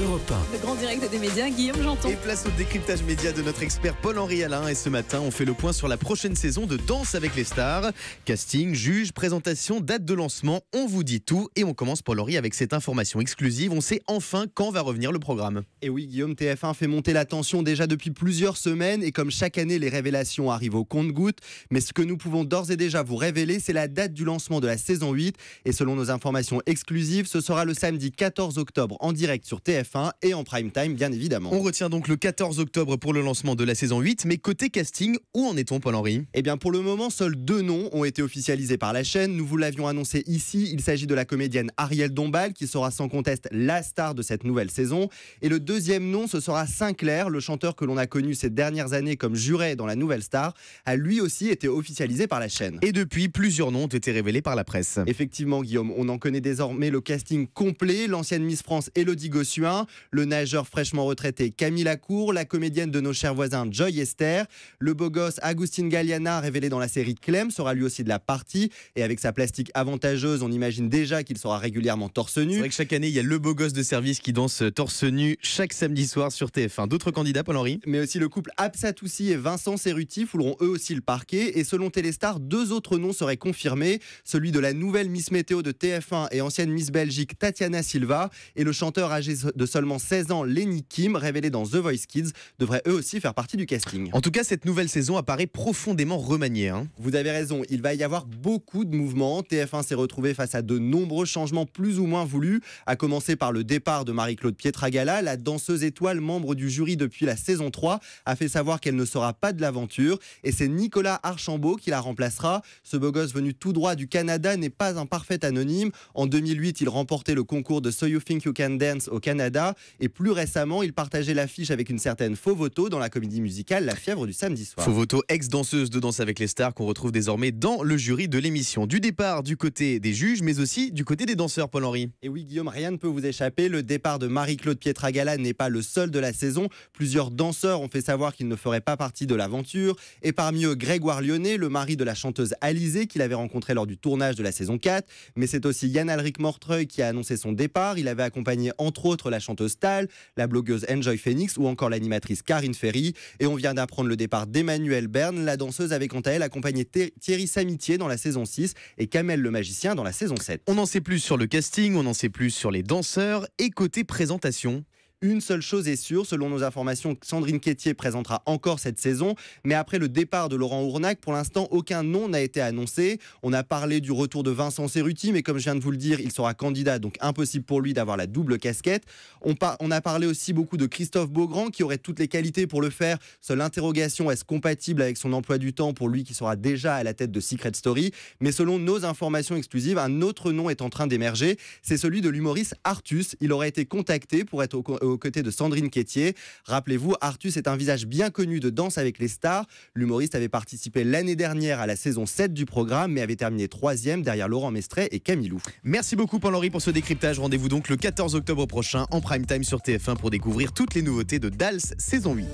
Europe 1. Le grand direct des médias, Guillaume Janton. Et place au décryptage média de notre expert Paul-Henri Alain. Et ce matin, on fait le point sur la prochaine saison de Danse avec les stars. Casting, juge, présentation, date de lancement, on vous dit tout. Et on commence, Paul-Henri, avec cette information exclusive. On sait enfin quand va revenir le programme. Et oui, Guillaume, TF1 fait monter la tension déjà depuis plusieurs semaines. Et comme chaque année, les révélations arrivent au compte-gouttes. Mais ce que nous pouvons d'ores et déjà vous révéler, c'est la date du lancement de la saison 8. Et selon nos informations exclusives, ce sera le samedi 14 octobre en direct sur TF1 et en prime time, bien évidemment. On retient donc le 14 octobre pour le lancement de la saison 8. Mais côté casting, où en est-on, Paul-Henri ? Eh bien, pour le moment, seuls 2 noms ont été officialisés par la chaîne. Nous vous l'avions annoncé ici. Il s'agit de la comédienne Ariel Dombal, qui sera sans conteste la star de cette nouvelle saison. Et le deuxième nom, ce sera Sinclair, le chanteur que l'on a connu ces dernières années comme juré dans la Nouvelle Star, a lui aussi été officialisé par la chaîne. Et depuis, plusieurs noms ont été révélés par la presse. Effectivement, Guillaume, on en connaît désormais le casting complet. L'ancienne Miss France Élodie Gossuin, le nageur fraîchement retraité Camille Lacour, la comédienne de nos chers voisins Joy Esther, le beau gosse Agustin Galliana, révélé dans la série Clem, sera lui aussi de la partie. Et avec sa plastique avantageuse, on imagine déjà qu'il sera régulièrement torse nu. C'est vrai que chaque année, il y a le beau gosse de service qui danse torse nu chaque samedi soir sur TF1. D'autres candidats, Paul-Henri ? Mais aussi le couple Absa Toussi et Vincent Cerruti fouleront eux aussi le parquet. Et selon Téléstar, 2 autres noms seraient confirmés. Celui de la nouvelle Miss Météo de TF1 et ancienne Miss Belgique Tatiana Silva. Et le chanteur âgé de seulement 16 ans, Lenny Kim, révélé dans The Voice Kids, devraient eux aussi faire partie du casting. En tout cas, cette nouvelle saison apparaît profondément remaniée. Vous avez raison, il va y avoir beaucoup de mouvements. TF1 s'est retrouvé face à de nombreux changements plus ou moins voulus, à commencer par le départ de Marie-Claude Pietragala. La danseuse étoile, membre du jury depuis la saison 3, a fait savoir qu'elle ne sera pas de l'aventure. Et c'est Nicolas Archambault qui la remplacera. Ce beau gosse venu tout droit du Canada n'est pas un parfait anonyme. En 2008, il remportait le concours de So You Think You Can Dance au Canada. Et plus récemment, il partageait l'affiche avec une certaine Fauvoto dans la comédie musicale La Fièvre du samedi soir. Fauvoto, ex-danseuse de Danse avec les stars, qu'on retrouve désormais dans le jury de l'émission. Du départ du côté des juges, mais aussi du côté des danseurs, Paul-Henri. Et oui, Guillaume, rien ne peut vous échapper. Le départ de Marie-Claude Pietragala n'est pas le seul de la saison. Plusieurs danseurs ont fait savoir qu'ils ne feraient pas partie de l'aventure. Et parmi eux, Grégoire Lyonnais, le mari de la chanteuse Alizée, qu'il avait rencontré lors du tournage de la saison 4. Mais c'est aussi Yann-Alric Mortreuil qui a annoncé son départ. Il avait accompagné entre autres la chanteuse Tal, la blogueuse Enjoy Phoenix ou encore l'animatrice Karine Ferry. Et on vient d'apprendre le départ d'Emmanuelle Berne. La danseuse avait quant à elle accompagné Thierry Samitier dans la saison 6 et Kamel le magicien dans la saison 7. On en sait plus sur le casting, on en sait plus sur les danseurs et côté présentation. Une seule chose est sûre, selon nos informations, Sandrine Quétier présentera encore cette saison. Mais après le départ de Laurent Ournac, pour l'instant, aucun nom n'a été annoncé. On a parlé du retour de Vincent Cerruti, mais comme je viens de vous le dire, il sera candidat, donc impossible pour lui d'avoir la double casquette. On a parlé aussi beaucoup de Christophe Beaugrand, qui aurait toutes les qualités pour le faire. Seule interrogation, est-ce compatible avec son emploi du temps pour lui qui sera déjà à la tête de Secret Story? Mais selon nos informations exclusives, un autre nom est en train d'émerger. C'est celui de l'humoriste Artus. Il aurait été contacté pour être aux côtés de Sandrine Quétier. Rappelez-vous, Artus est un visage bien connu de Danse avec les stars. L'humoriste avait participé l'année dernière à la saison 7 du programme, mais avait terminé 3e derrière Laurent Mestret et Camille Lou. Merci beaucoup Paul-Henri pour ce décryptage. Rendez-vous donc le 14 octobre prochain en prime time sur TF1 pour découvrir toutes les nouveautés de Dals saison 8.